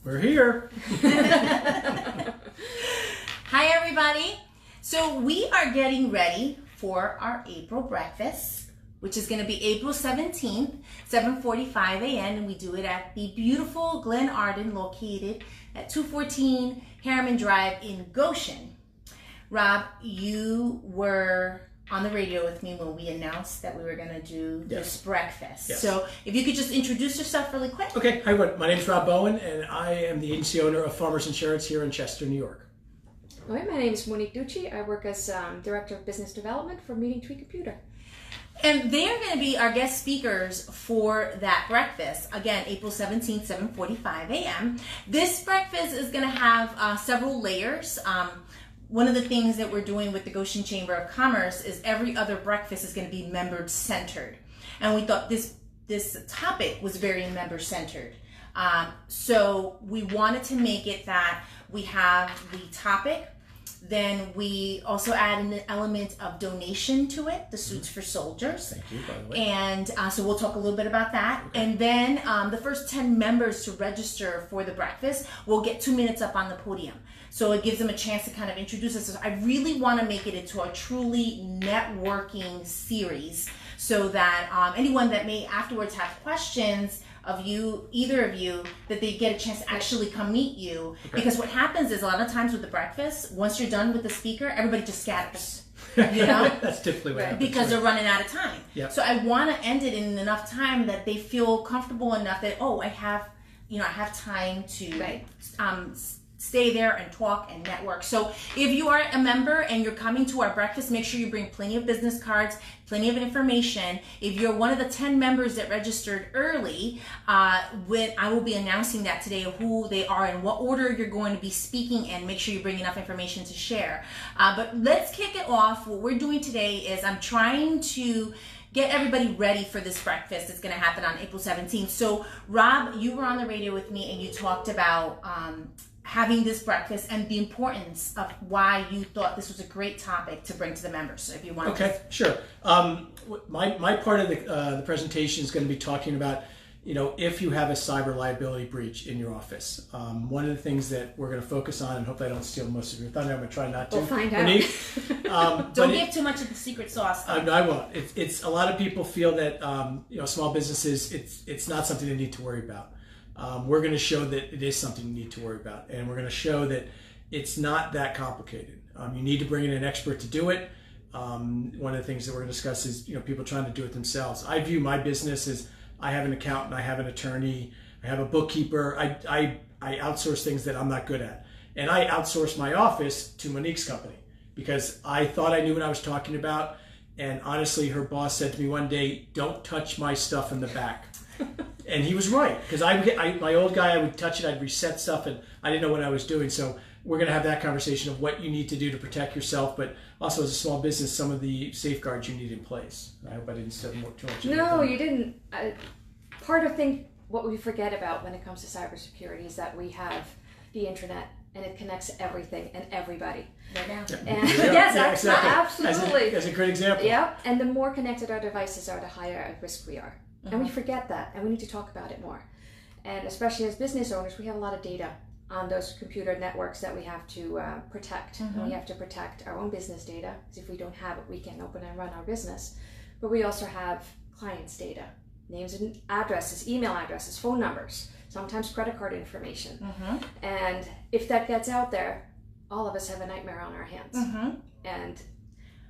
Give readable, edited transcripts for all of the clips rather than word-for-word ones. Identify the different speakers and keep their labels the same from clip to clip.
Speaker 1: We're here.
Speaker 2: Hi, everybody. So we are getting ready for our April breakfast, which is going to be April 17th, 7:45 a.m. And we do it at the beautiful Glen Arden, located at 214 Harriman Drive in Goshen. Rob, you were on the radio with me when we announced that we were going to do this breakfast.
Speaker 1: Yes.
Speaker 2: So if you could just introduce yourself really quick.
Speaker 1: Okay, hi everyone. My name is Rob Bowen, and I am the agency owner of Farmers Insurance here in Chester, New York.
Speaker 3: Hi, my name is Monique. I work as Director of Business Development for Meeting Tree Computer.
Speaker 2: And they are going to be our guest speakers for that breakfast. Again, April 17th, 7:45 a.m. This breakfast is going to have several layers. One of the things that we're doing with the Goshen Chamber of Commerce is every other breakfast is going to be member-centered. And we thought this topic was very member-centered. So we wanted to make it that we have the topic, then we also add an element of donation to it, the Suits for Soldiers.
Speaker 1: Thank you, by the way.
Speaker 2: And so we'll talk a little bit about that.
Speaker 1: Okay.
Speaker 2: And then the first 10 members to register for the breakfast will get 2 minutes up on the podium. So it gives them a chance to kind of introduce us. I really want to make it into a truly networking series so that anyone that may afterwards have questions of you, either of you, that they get a chance to actually come meet you.
Speaker 1: Okay.
Speaker 2: Because what happens is a lot of times with the breakfast, once you're done with the speaker, everybody just scatters. You know?
Speaker 1: That's typically what happens.
Speaker 2: Because they're running out of time.
Speaker 1: Yep.
Speaker 2: So I want to end it in enough time that they feel comfortable enough that, I have time to stay there and talk and network. So if you are a member and you're coming to our breakfast, make sure you bring plenty of business cards, plenty of information. If you're one of the 10 members that registered early, I will be announcing that today of who they are and what order you're going to be speaking in. Make sure you bring enough information to share. But let's kick it off. What we're doing today is I'm trying to get everybody ready for this breakfast. It's going to happen on April 17th. So Rob, you were on the radio with me and you talked about having this breakfast and the importance of why you thought this was a great topic to bring to the members. So if you want
Speaker 1: Okay, sure. My part of the presentation is going to be talking about, if you have a cyber liability breach in your office. One of the things that we're going to focus on, and hopefully I don't steal most of your thunder, I'm going to try not to.
Speaker 3: We'll find out.
Speaker 2: Don't give too much of the secret sauce.
Speaker 1: I won't. It's a lot of people feel that small businesses, it's not something they need to worry about. We're going to show that it is something you need to worry about, and we're going to show that it's not that complicated. You need to bring in an expert to do it. One of the things that we're going to discuss is people trying to do it themselves. I view my business as I have an accountant, I have an attorney, I have a bookkeeper. I outsource things that I'm not good at, and I outsource my office to Monique's company because I thought I knew what I was talking about. And honestly, her boss said to me one day, "Don't touch my stuff in the back." And he was right, because my old guy, I would touch it, I'd reset stuff, and I didn't know what I was doing. So we're going to have that conversation of what you need to do to protect yourself, but also as a small business, some of the safeguards you need in place. I hope I didn't steal too much.
Speaker 3: No, you didn't. What we forget about when it comes to cybersecurity is that we have the internet, and it connects everything and everybody.
Speaker 2: Right now.
Speaker 3: And yes,
Speaker 1: exactly.
Speaker 3: absolutely.
Speaker 1: As a great example.
Speaker 3: Yeah, and the more connected our devices are, the higher at risk we are.
Speaker 2: Mm-hmm.
Speaker 3: And we forget that, and we need to talk about it more. And especially as business owners, we have a lot of data on those computer networks that we have to protect.
Speaker 2: Mm-hmm.
Speaker 3: And we have to protect our own business data, because if we don't have it, we can't open and run our business. But we also have clients' data, names and addresses, email addresses, phone numbers, sometimes credit card information.
Speaker 2: Mm-hmm.
Speaker 3: And if that gets out there, all of us have a nightmare on our hands.
Speaker 2: Mm-hmm.
Speaker 3: And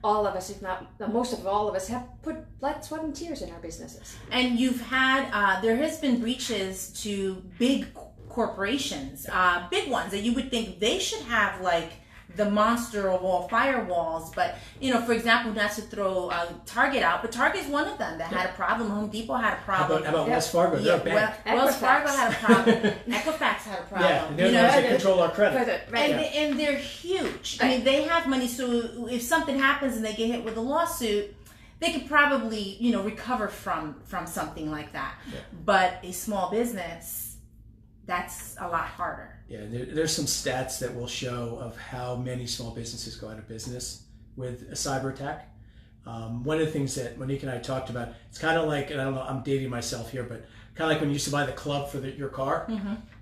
Speaker 3: all of us, if not most of all of us, have put blood, sweat, and tears in our businesses.
Speaker 2: And you've had, there has been breaches to big corporations, big ones that you would think they should have like the monster of all firewalls. But, for example, not to throw Target out, but Target's one of them that had a problem. Home Depot had a problem.
Speaker 1: How about Wells Fargo? They're a bank.
Speaker 2: Wells Fargo had a problem. Equifax had a problem.
Speaker 1: Yeah, they're the ones that control our credit.
Speaker 3: Right.
Speaker 2: And they're huge. I mean, they have money, so if something happens and they get hit with a lawsuit, they could probably, recover from something like that. Yeah. But a small business, that's a lot harder.
Speaker 1: Yeah, there's some stats that will show of how many small businesses go out of business with a cyber attack. One of the things that Monique and I talked about, it's kind of like, and I don't know, I'm dating myself here, but kind of like when you used to buy the club for your car.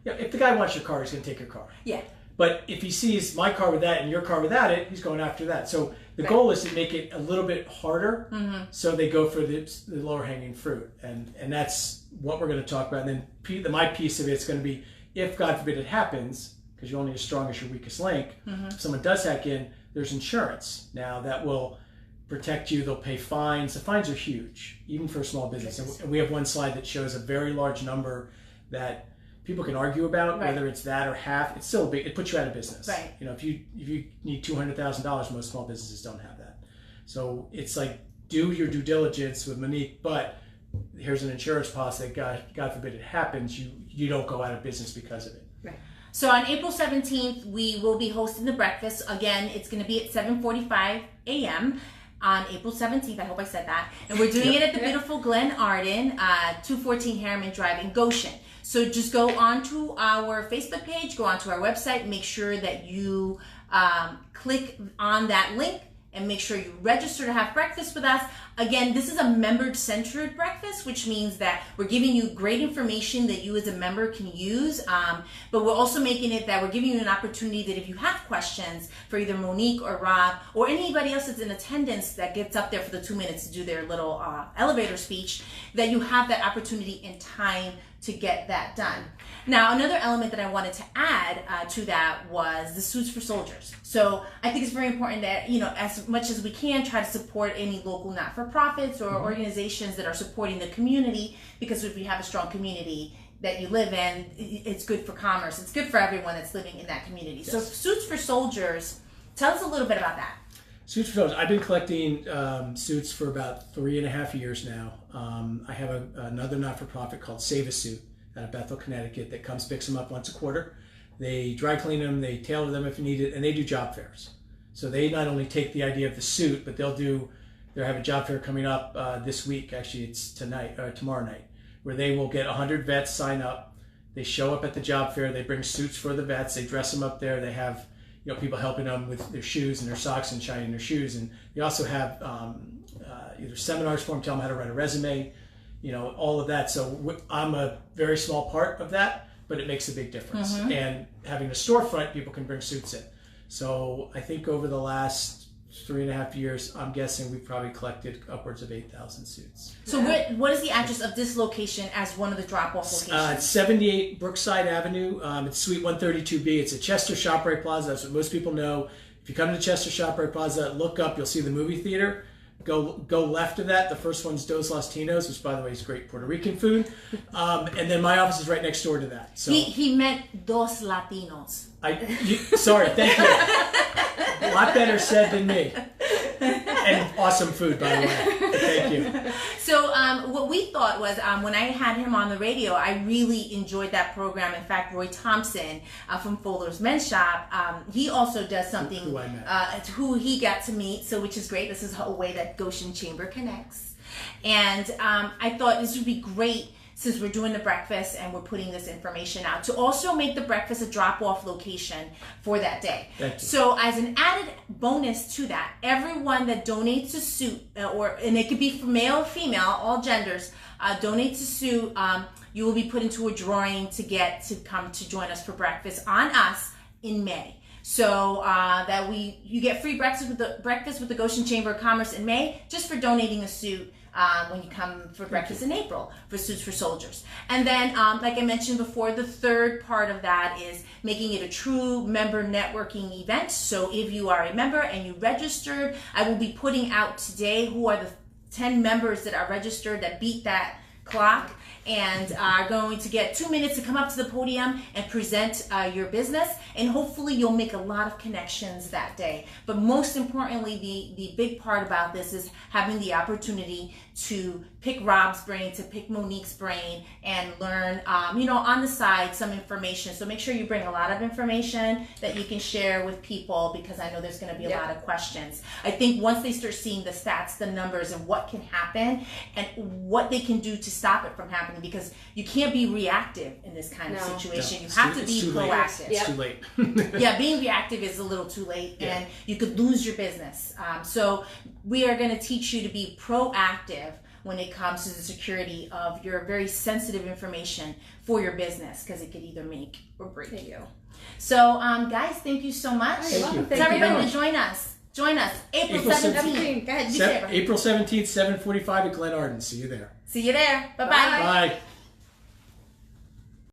Speaker 1: Yeah, if the guy wants your car, he's going to take your car.
Speaker 2: Yeah.
Speaker 1: But if he sees my car with that and your car without it, he's going after that. So the goal is to make it a little bit harder, so they go for the lower hanging fruit, and that's what we're going to talk about. And then my piece of it is going to be, if God forbid it happens, because you're only as strong as your weakest link. If someone does hack in, there's insurance now that will protect you. They'll pay fines. The fines are huge, even for a small business. And we have one slide that shows a very large number that people can argue about, whether it's that or half. It's still big. It puts you out of business.
Speaker 2: Right.
Speaker 1: You know, if you need $200,000, most small businesses don't have that. So it's like, do your due diligence with Monique, but here's an insurance policy that God forbid it happens, you don't go out of business because of it.
Speaker 2: Right. So on April 17th, we will be hosting the breakfast. Again, it's going to be at 7:45 a.m. on April 17th. I hope I said that. And we're doing it at the beautiful Glen Arden, 214 Harriman Drive in Goshen. So just go onto our Facebook page, go onto our website, make sure that you click on that link and make sure you register to have breakfast with us. Again, this is a member-centered breakfast, which means that we're giving you great information that you as a member can use, but we're also making it that we're giving you an opportunity that if you have questions for either Monique or Rob or anybody else that's in attendance that gets up there for the 2 minutes to do their little elevator speech, that you have that opportunity and time to get that done. Now, another element that I wanted to add to that was the Suits for Soldiers. So I think it's very important that, you know, as much as we can, try to support any local not-for-profits or organizations that are supporting the community, because if we have a strong community that you live in, it's good for commerce. It's good for everyone that's living in that community. Yes. So Suits for Soldiers, tell us a little bit about that.
Speaker 1: Suits for Soldiers. I've been collecting suits for about 3.5 years now. I have another not-for-profit called Save a Suit out of Bethel, Connecticut, that comes, picks them up once a quarter. They dry clean them, they tailor them if you need it, and they do job fairs. So they not only take the idea of the suit, but they'll have a job fair coming up this week. Actually, it's tomorrow night, where they will get 100 vets sign up. They show up at the job fair. They bring suits for the vets. They dress them up there. They have, you know, people helping them with their shoes and their socks and shining their shoes. And they also have either seminars for them, tell them how to write a resume, you know, all of that. So I'm a very small part of that, but it makes a big difference. And having a storefront, people can bring suits in. So I think over the last 3.5 years, I'm guessing we've probably collected upwards of 8,000 suits.
Speaker 2: So what is the address of this location as one of the drop-off locations?
Speaker 1: It's 78 Brookside Avenue. It's Suite 132B. It's at Chester ShopRite Plaza. That's what most people know. If you come to Chester ShopRite Plaza, look up, you'll see the movie theater. Go left of that. The first one's Dos Los Tinos, which, by the way, is great Puerto Rican food. And then my office is right next door to that. So
Speaker 2: he meant Dos Latinos.
Speaker 1: Sorry, thank you. A lot better said than me. And awesome food, by the way. Thank you.
Speaker 2: So what we thought was when I had him on the radio, I really enjoyed that program. In fact, Roy Thompson from Fuller's Men's Shop, he also does something
Speaker 1: who I met.
Speaker 2: Who he got to meet, so which is great. This is a way that Goshen Chamber connects. And I thought this would be great, since we're doing the breakfast and we're putting this information out, to also make the breakfast a drop-off location for that day. So as an added bonus to that, everyone that donates a suit, and it could be for male or female, all genders, donates a suit, you will be put into a drawing to get to come to join us for breakfast on us in May. So that you get free breakfast with the Goshen Chamber of Commerce in May, just for donating a suit. When you come for breakfast in April for Suits for Soldiers. And then, like I mentioned before, the third part of that is making it a true member networking event. So if you are a member and you registered, I will be putting out today who are the 10 members that are registered that beat that clock and are going to get 2 minutes to come up to the podium and present your business, and hopefully you'll make a lot of connections that day. But most importantly, the big part about this is having the opportunity to pick Rob's brain, to pick Monique's brain, and learn, on the side, some information. So make sure you bring a lot of information that you can share with people, because I know there's going to be a lot of questions. I think once they start seeing the stats, the numbers, and what can happen, and what they can do to stop it from happening, because you can't be reactive in this kind of situation. You have to be proactive.
Speaker 1: It's too late.
Speaker 2: Yeah, being reactive is a little too late, and you could lose your business. So we are going to teach you to be proactive when it comes to the security of your very sensitive information for your business, because it could either make or break you. So, guys, thank you so much.
Speaker 1: Thank you.
Speaker 2: Tell everybody to join us. Join us April 17th. Go ahead, you say it.
Speaker 1: April 17th, 7:45 at Glen Arden. See you there.
Speaker 2: See you there. Bye-bye.
Speaker 1: Bye.